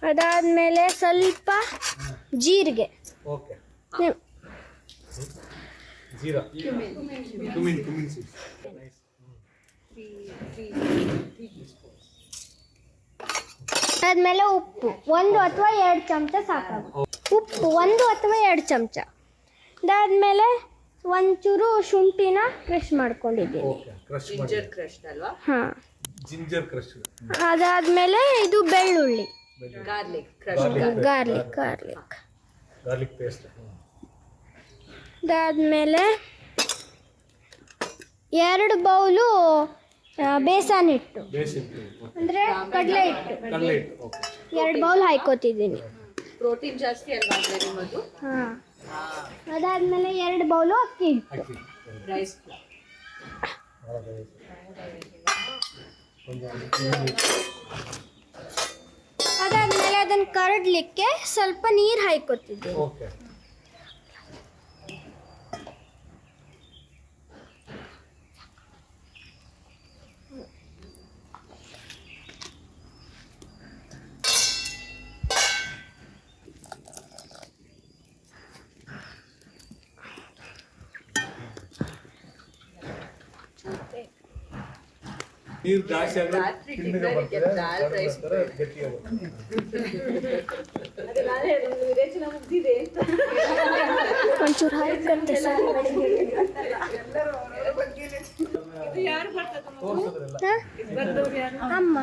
ಅದಾದಮೇಲೆ ಸ್ವಲ್ಪ ಜೀರಿಗೆ. Okay. Jeera. Cumin seeds. Nice. ಅದಾದಮೇಲೆ ಉಪ್ಪು 1 ಅಥವಾ 2 ಚಮಚ ಸಾಕಾಗುತ್ತೆ. ಉಪ್ಪು 1 ಅಥವಾ 2 ಚಮಚ. ಅದಾದಮೇಲೆ ಒಂಚೂರು ಶುಂಠಿನ ಕ್ರಷ್ ಮಾಡ್ಕೊಂಡಿದ್ದೀನಿ. ಓಕೆ. ಜಿಂಜರ್ ಕ್ರಶ್ ಅಲ್ವಾ? ಹಾಂ, ಜಿಂಜರ್ ಕ್ರಶ್. ಅದಾದಮೇಲೆ ಇದು ಬೆಳ್ಳುಳ್ಳಿ, ಗಾರ್ಲಿಕ್ ಪೇಸ್ಟ್. ಅದಾದಮೇಲೆ 2 ಬೌಲು ಬೇಸನ್ ಹಿಟ್ಟು ಅಂದರೆ ಕಡಲೆ ಹಿಟ್ಟು 2 ಬೌಲ್ ಹಾಕೋತಿದ್ದೀನಿ. ಪ್ರೋಟೀನ್ ಜಾಸ್ತಿ ಅಲ್ವಾ ನಿಮ್ಮದು? ಹಾಂ. ಅದಾದಮೇಲೆ 2 ಬೌಲು ಅಕ್ಕಿ ಹಿಟ್ಟು, ರೈಸ್. ಅದಾದಮೇಲೆ ಅದನ್ನು ಕರಡ್ಲಿಕ್ಕೆ ಸ್ವಲ್ಪ ನೀರು ಹಾಕೋತಿದ್ದೀನಿ. ಓಕೆ. ನೀರು ಜಾಸ್ತಿ ಆದ್ರೆ ಒಂಚೂರು ಹಾಕಂತೆ ಅಮ್ಮ.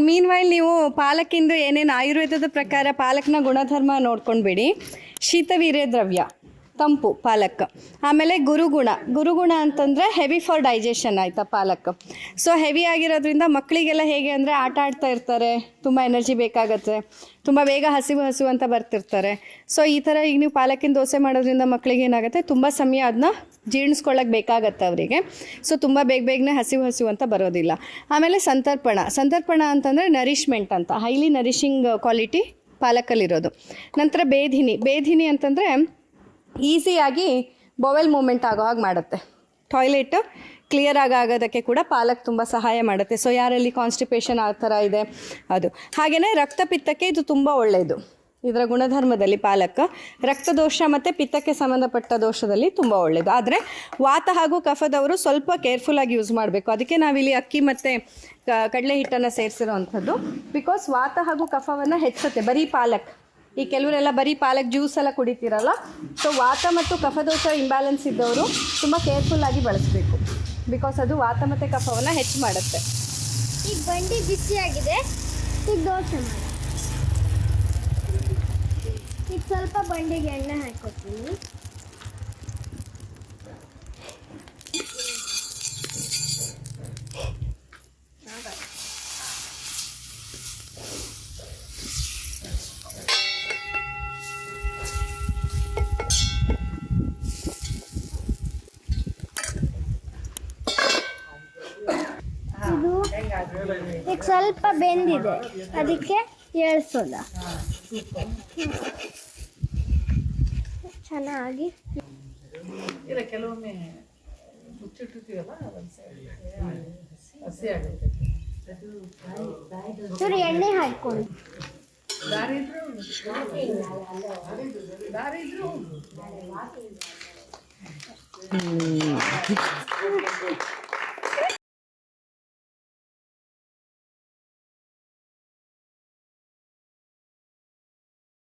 ಮೀನ್ವೈಲ್ ನೀವು ಪಾಲಕಿಂದು ಏನೇನು ಆಯುರ್ವೇದದ ಪ್ರಕಾರ ಪಾಲಕ್ನ ಗುಣಧರ್ಮ ನೋಡ್ಕೊಂಡ್ಬಿಡಿ. ಶೀತವೀರ್ಯ ದ್ರವ್ಯ, ತಂಪು ಪಾಲಕ್. ಆಮೇಲೆ ಗುರುಗುಣ ಅಂತಂದರೆ ಹೆವಿ ಫಾರ್ ಡೈಜೆಷನ್, ಆಯಿತಾ ಪಾಲಕ್. ಸೊ ಹೆವಿ ಆಗಿರೋದ್ರಿಂದ ಮಕ್ಕಳಿಗೆಲ್ಲ ಹೇಗೆ ಅಂದರೆ ಆಟ ಆಡ್ತಾ ಇರ್ತಾರೆ, ತುಂಬ ಎನರ್ಜಿ ಬೇಕಾಗತ್ತೆ, ತುಂಬ ಬೇಗ ಹಸಿವು ಅಂತ ಬರ್ತಿರ್ತಾರೆ. ಸೊ ಈ ಥರ ಈಗ ನೀವು ಪಾಲಕಿನ ದೋಸೆ ಮಾಡೋದ್ರಿಂದ ಮಕ್ಕಳಿಗೆ ಏನಾಗುತ್ತೆ, ತುಂಬ ಸಮಯ ಅದನ್ನ ಜೀರ್ಣಿಸ್ಕೊಳ್ಳೋಕೆ ಬೇಕಾಗತ್ತೆ ಅವರಿಗೆ. ಸೊ ತುಂಬ ಬೇಗನೆ ಹಸಿವು ಅಂತ ಬರೋದಿಲ್ಲ. ಆಮೇಲೆ ಸಂತರ್ಪಣ ಅಂತಂದರೆ ನರಿಶ್ಮೆಂಟ್ ಅಂತ, ಹೈಲಿ ನರಿಶಿಂಗ್ ಕ್ವಾಲಿಟಿ ಪಾಲಕಲ್ಲಿರೋದು. ನಂತರ ಬೇಧಿನಿ ಅಂತಂದರೆ ಈಸಿಯಾಗಿ ಬೊವೆಲ್ ಮೂಮೆಂಟ್ ಆಗೋ ಹಾಗೆ ಮಾಡುತ್ತೆ. ಟಾಯ್ಲೆಟ್ ಕ್ಲಿಯರ್ ಆಗೋದಕ್ಕೆ ಕೂಡ ಪಾಲಕ್ ತುಂಬ ಸಹಾಯ ಮಾಡುತ್ತೆ. ಸೊ ಯಾರಲ್ಲಿ ಕಾನ್ಸ್ಟಿಪೇಷನ್ ಆ ಥರ ಇದೆ ಅದು. ಹಾಗೆಯೇ ರಕ್ತಪಿತ್ತಕ್ಕೆ ಇದು ತುಂಬ ಒಳ್ಳೆಯದು. ಇದರ ಗುಣಧರ್ಮದಲ್ಲಿ ಪಾಲಕ್ ರಕ್ತದೋಷ ಮತ್ತು ಪಿತ್ತಕ್ಕೆ ಸಂಬಂಧಪಟ್ಟ ದೋಷದಲ್ಲಿ ತುಂಬ ಒಳ್ಳೆಯದು. ಆದರೆ ವಾತ ಹಾಗೂ ಕಫದವರು ಸ್ವಲ್ಪ ಕೇರ್ಫುಲ್ಲಾಗಿ ಯೂಸ್ ಮಾಡಬೇಕು. ಅದಕ್ಕೆ ನಾವಿಲ್ಲಿ ಅಕ್ಕಿ ಮತ್ತು ಕಡಲೆ ಹಿಟ್ಟನ್ನು ಸೇರಿಸಿರೋ ಅಂಥದ್ದು. ಬಿಕಾಸ್ ವಾತ ಹಾಗೂ ಕಫವನ್ನು ಹೆಚ್ಚುತ್ತೆ ಬರೀ ಪಾಲಕ್. ಈ ಕೆಲವರೆಲ್ಲ ಬರೀ ಪಾಲಕ್ ಜ್ಯೂಸ್ ಎಲ್ಲ ಕುಡಿತೀರಲ್ಲ, ಸೊ ವಾತ ಮತ್ತು ಕಫದೋಷ ಇಂಬ್ಯಾಲೆನ್ಸ್ ಇದ್ದವರು ತುಂಬ ಕೇರ್ಫುಲ್ಲಾಗಿ ಬಳಸಬೇಕು. ಬಿಕಾಸ್ ಅದು ವಾತ ಮತ್ತು ಕಫವನ್ನು ಹೆಚ್ಚು ಮಾಡುತ್ತೆ. ಈಗ ಬಂಡಿ ಬಿಸಿಯಾಗಿದೆ, ಈಗ ದೋಸೆ ಮಾಡಿ. ಈಗ ಸ್ವಲ್ಪ ಬಂಡಿಗೆ ಎಣ್ಣೆ ಹಾಕೋತೀನಿ. ಈಗ ಸ್ವಲ್ಪ ಬೆಂದಿದೆ, ಅದಕ್ಕೆ ಎಳ್ಸೋದ ಚೆನ್ನಾಗಿ. ಕೆಲವೊಮ್ಮೆ ಚೂರು ಎಣ್ಣೆ ಹಾಕೊಂಡು